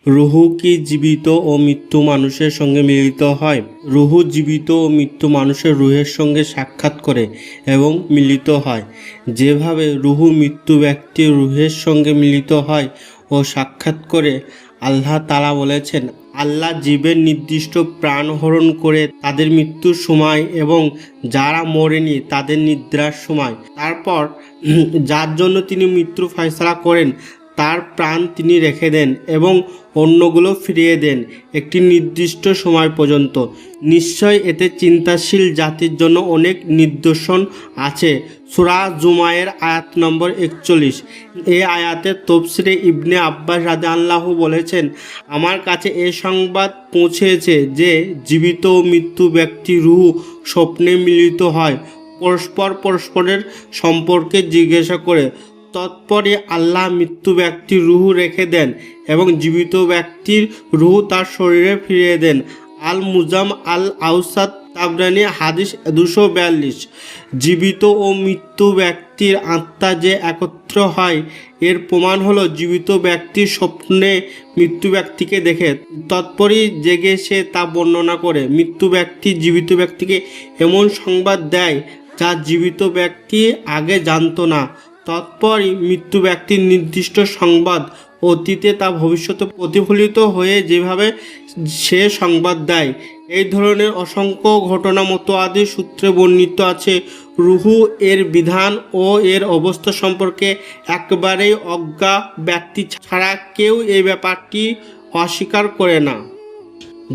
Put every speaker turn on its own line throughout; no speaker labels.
রুহু কি জীবিত ও মৃত্যু মানুষের সঙ্গে মিলিত হয়? রুহু জীবিত ও মৃত্যু মানুষের রুহের সঙ্গে সাক্ষাৎ করে এবং মিলিত হয়। যেভাবে রুহু মৃত্যু ব্যক্তির রুহের সঙ্গে মিলিত হয় ও সাক্ষাৎ করে, আল্লাহ তাআলা বলেছেন, আল্লাহ জীবের নির্দিষ্ট প্রাণ হরণ করে তাদের মৃত্যুর সময় এবং যারা মরেনি তাদের নিদ্রার সময়, তারপর যার জন্য তিনি মৃত্যু ফয়সালা করেন তার প্রাণ তিনি রেখে দেন এবং অন্যগুলো ফিরিয়ে দেন একটি নির্দিষ্ট সময় পর্যন্ত। নিশ্চয় এতে চিন্তাশীল জাতির জন্য অনেক নিদর্শন আছে। সূরা জুমায়ের আয়াত নম্বর 41। এই আয়াতের তফসিরে ইবনে আব্বাস রাদিয়াল্লাহু বলেছেন, আমার কাছে এ সংবাদ পৌঁছেছে যে জীবিত ও মৃত্যু ব্যক্তি রূহ স্বপ্নে মিলিত হয়, পরস্পরের সম্পর্কে জিজ্ঞাসা করে। তৎপরে আল্লাহ মৃত্যু ব্যক্তির রুহ রেখে দেন এবং জীবিত ব্যক্তির রুহ তার শরীরে ফিরিয়ে দেন। আল মুজাম আল আউসাত তাবরানী হাদিস 242। জীবিত ও মৃত্যু ব্যক্তির আত্মা যে একত্র হয় এর প্রমাণ হলো জীবিত ব্যক্তির স্বপ্নে মৃত্যু ব্যক্তিকে দেখে তৎপরই জেগে সে তা বর্ণনা করে। মৃত্যু ব্যক্তি জীবিত ব্যক্তিকে এমন সংবাদ দেয় যা জীবিত ব্যক্তি আগে জানতো না। তৎপরই মৃত্যু ব্যক্তির নির্দিষ্ট সংবাদ অতীতে তা ভবিষ্যতে প্রতিফলিত হয়ে যেভাবে সে সংবাদ দেয়। এই ধরনের অসংখ্য ঘটনা মুতাআদ্দিদ সূত্রে বর্ণিত আছে। রুহু এর বিধান ও এর অবস্থা সম্পর্কে একেবারেই অজ্ঞা ব্যক্তি ছাড়া কেউ এই ব্যাপারটি অস্বীকার করে না।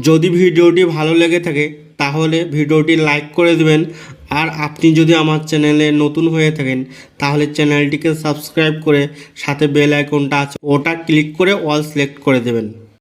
যদি ভিডিওটি ভালো লেগে থাকে তাহলে ভিডিওটি লাইক করে দেবেন, আর আপনি যদি আমার চ্যানেলে নতুন হয়ে থাকেন তাহলে চ্যানেলটিকে সাবস্ক্রাইব করে সাথে বেল আইকনটা আছে ওটা ক্লিক করে অল সিলেক্ট করে দেবেন।